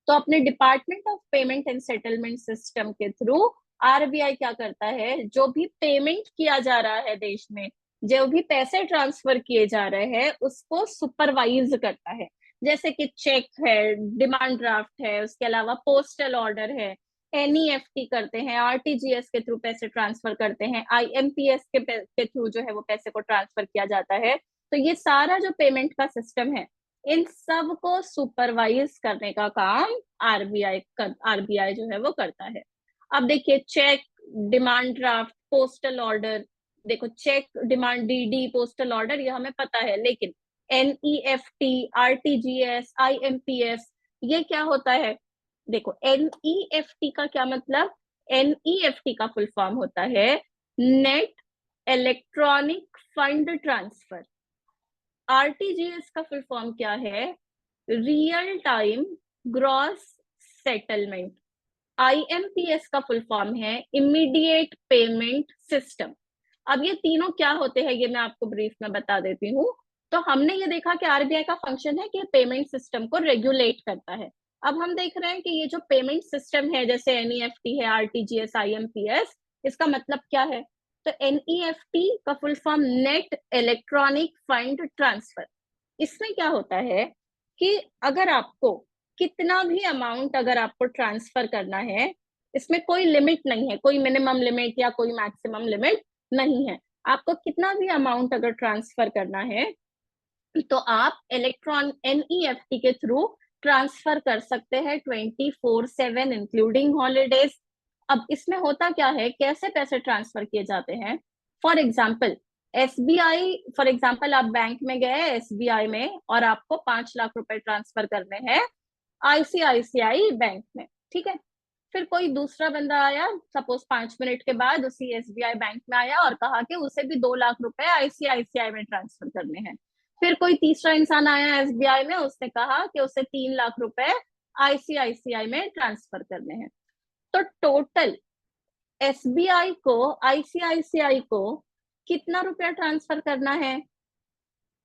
तो अपने department of payment and settlement system के थ्रू आरबीआई क्या करता है, जो भी पेमेंट किया जा रहा है देश में, जो भी पैसे ट्रांसफर किए जा रहे हैं, उसको सुपरवाइज करता है। जैसे कि चेक है, डिमांड ड्राफ्ट है, उसके अलावा पोस्टल ऑर्डर है, एनईएफटी करते हैं, आरटीजीएस के थ्रू पैसे ट्रांसफर करते हैं, आईएमपीएस के थ्रू जो है वो पैसे को ट्रांसफर किया जाता है। तो ये सारा जो पेमेंट का सिस्टम है, इन सब को सुपरवाइज करने का काम आरबीआई जो है वो करता है। अब देखिए, check, demand draft, postal order, देखो check, demand, DD, postal order ये हमें पता है, लेकिन एनईएफटी, आरटीजीएस, आईएमपीएस ये क्या होता है? देखो, एनईएफटी का क्या मतलब? एनईएफटी का फुल फॉर्म होता है net electronic fund transfer. RTGS का फुल फॉर्म क्या है? Real time gross settlement. IMPS का फुल फॉर्म है इमीडिएट पेमेंट सिस्टम। अब ये तीनों क्या होते हैं, ये मैं आपको ब्रीफ में बता देती हूँ। तो हमने ये देखा कि आरबीआई का फंक्शन है कि पेमेंट सिस्टम को रेगुलेट करता है। अब हम देख रहे हैं कि ये जो पेमेंट सिस्टम है, जैसे एनईएफटी है, आरटीजीएस, आईएमपीएस, इसका मतलब क्या है? तो एनईएफटी का full form net electronic fund transfer. इसमें क्या होता है कि अगर आपको कितना भी अमाउंट अगर आपको ट्रांसफर करना है, इसमें कोई लिमिट नहीं है, कोई मिनिमम लिमिट या कोई मैक्सिमम लिमिट नहीं है। आपको कितना भी अमाउंट अगर ट्रांसफर करना है तो आप इलेक्ट्रॉन एनईएफटी के थ्रू ट्रांसफर कर सकते हैं 24/7 इंक्लूडिंग हॉलीडेज। अब इसमें होता क्या है, कैसे पैसे ट्रांसफर किए जाते हैं? For example SBI, for example आप बैंक में गए एसबीआई में और आपको 5 लाख रुपए ट्रांसफर करने हैं आईसीआईसीआई बैंक में, ठीक है। फिर कोई दूसरा बंदा आया, सपोज 5 मिनट के बाद उसी एसबीआई बैंक में आया और कहा कि उसे भी 2 लाख रुपए आईसीआईसीआई में ट्रांसफर करने हैं। फिर कोई तीसरा इंसान आया एसबीआई में, उसने कहा कि उसे 3 लाख रुपए आईसीआईसीआई में ट्रांसफर करने हैं। तो टोटल एसबीआई को आईसीआईसीआई को कितना रुपया ट्रांसफर करना है?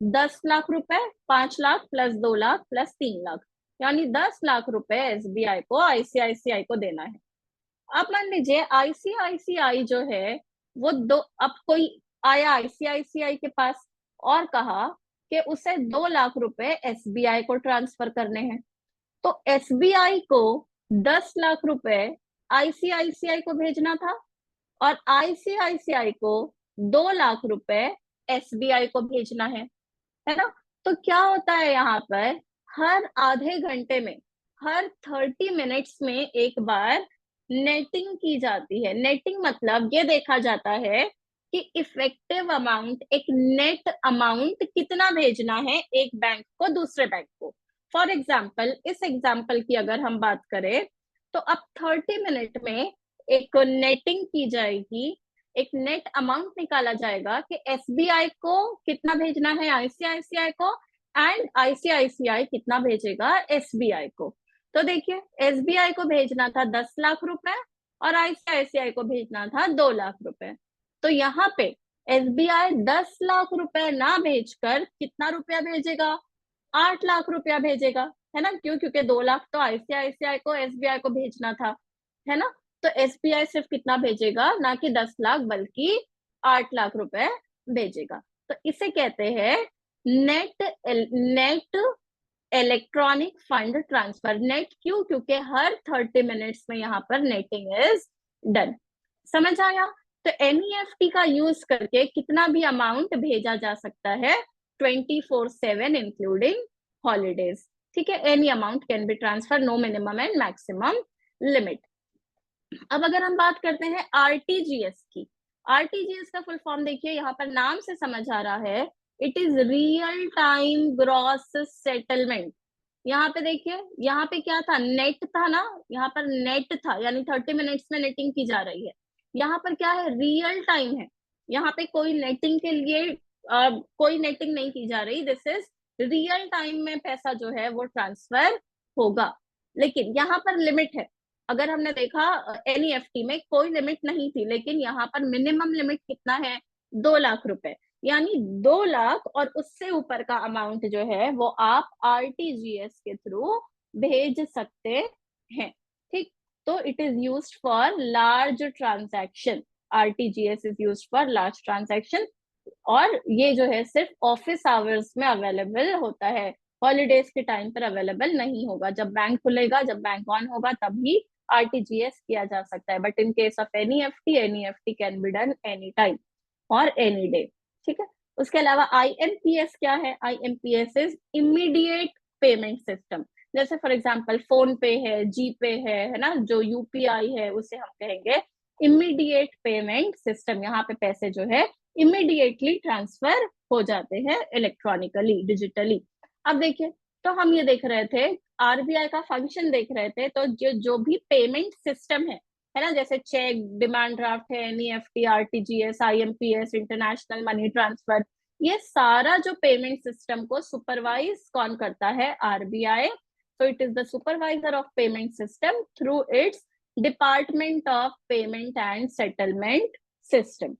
10 लाख रुपए, 5 लाख प्लस 2 लाख प्लस 3 लाख, यानी 10 लाख रुपए एसबीआई को आईसीआईसीआई को देना है। अब मान लीजिए आईसीआईसीआई जो है वो दो, अब कोई आया आईसीआईसीआई के पास और कहा कि उसे 2 लाख रुपए एसबीआई को ट्रांसफर करने हैं। तो एसबीआई को 10 लाख रुपए आईसीआईसीआई को भेजना था और आईसीआईसीआई को 2 लाख रुपए एसबीआई को भेजना है ना। तो क्या होता है यहाँ पर, हर आधे घंटे में, हर 30 मिनट्स में एक बार नेटिंग की जाती है। नेटिंग मतलब ये देखा जाता है कि इफेक्टिव अमाउंट, एक नेट अमाउंट कितना भेजना है एक बैंक को दूसरे बैंक को। फॉर एग्जाम्पल, इस एग्जाम्पल की अगर हम बात करें तो अब 30 मिनट में एक नेटिंग की जाएगी, एक नेट अमाउंट निकाला जाएगा कि एसबीआई को कितना भेजना है आईसीआईसीआई को एंड आईसीआईसीआई कितना भेजेगा एसबीआई को। तो देखिए, एसबीआई को भेजना था 10 लाख रुपए और आईसीआईसीआई को भेजना था 2 लाख रुपए। तो यहाँ पे एसबीआई 10 लाख रुपए ना भेजकर कितना रुपया भेजेगा? 8 लाख रुपया भेजेगा, है ना। क्यों? क्योंकि 2 लाख तो आईसीआईसीआई को एसबीआई को भेजना था, है ना। तो एसबीआई सिर्फ कितना भेजेगा, ना कि 10 लाख बल्कि 8 लाख रुपए भेजेगा। तो इसे कहते हैं net electronic fund transfer. Net क्यों? क्योंकि हर 30 मिनट्स में यहाँ पर नेटिंग इज डन। समझ आया? तो एनईएफटी का यूज करके कितना भी अमाउंट भेजा जा सकता है 24/7 इंक्लूडिंग हॉलीडेज, ठीक है। Any amount can be transfer, no minimum and maximum limit. अब अगर हम बात करते हैं आरटीजीएस की, आरटीजीएस का फुल फॉर्म देखिए, यहाँ पर नाम से समझ आ रहा है, it is real time gross settlement. यहाँ पे देखिए, यहाँ पे क्या था, नेट था ना, यहाँ पर नेट था, यानी 30 मिनट्स में नेटिंग की जा रही है। यहाँ पर क्या है, रियल टाइम है। यहाँ पे कोई नेटिंग के लिए कोई नेटिंग नहीं की जा रही, दिस इज रियल टाइम में पैसा जो है वो ट्रांसफर होगा। लेकिन यहाँ पर लिमिट है। अगर हमने देखा एनईएफटी में कोई लिमिट नहीं थी, लेकिन यहाँ पर मिनिमम लिमिट कितना है, 2 लाख रुपए। यानी 2 लाख और उससे ऊपर का अमाउंट जो है वो आप आरटीजीएस के थ्रू भेज सकते हैं। ठीक, तो it is used for large transaction. RTGS is used for large transaction, और ये जो है सिर्फ ऑफिस आवर्स में अवेलेबल होता है, हॉलीडेज के टाइम पर अवेलेबल नहीं होगा। जब बैंक खुलेगा, जब बैंक ऑन होगा, तभी आरटीजीएस किया जा सकता है। But in case of NEFT can be done any time और एनी डे। ठीक है, उसके अलावा आईएमपीएस क्या है? IMPS is immediate payment system. जैसे फॉर एग्जांपल फोन पे है, जीपे है ना, जो यूपीआई है उसे हम कहेंगे इमीडिएट पेमेंट सिस्टम। यहाँ पे पैसे जो है इमीडिएटली ट्रांसफर हो जाते हैं इलेक्ट्रॉनिकली, डिजिटली। अब देखिए, तो हम ये देख रहे थे, आरबीआई का फंक्शन देख रहे थे, तो जो भी पेमेंट सिस्टम है ना, जैसे चेक, डिमांड ड्राफ्ट है, NEFT, RTGS, IMPS, international money transfer, ये सारा जो पेमेंट सिस्टम को सुपरवाइज कौन करता है? RBI. so it is the supervisor of payment system through its department of payment and settlement system।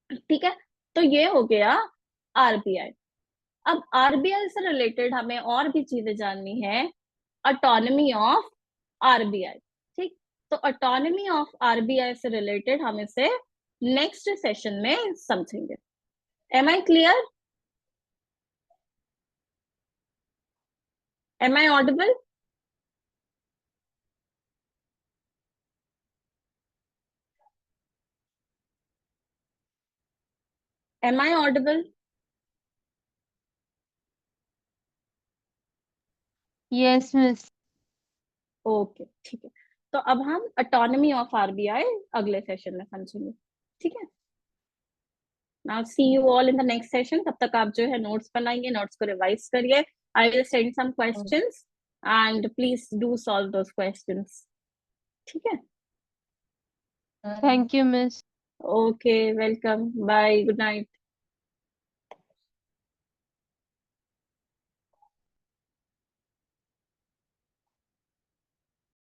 ठीक है, तो ये हो गया आरबीआई। अब आरबीआई से रिलेटेड हमें और भी चीजें जाननी है, ऑटोनॉमी ऑफ आरबीआई। ठीक, तो ऑटोनॉमी ऑफ आरबीआई से रिलेटेड हम इसे नेक्स्ट सेशन में समझेंगे। Am I clear? Am I audible? Am I audible? Yes, miss. Okay, ठीक है। तो अब हम ऑटोनॉमी ऑफ आरबीआई अगले सेशन में समझेंगे। ठीक है, now see you all in the next session. तब तक आप जो है नोट्स बनाइए, नोट्स को रिवाइज करिए। I will send some questions and please do solve those questions. ठीक है, Thank you, miss. Okay, welcome, bye, good night.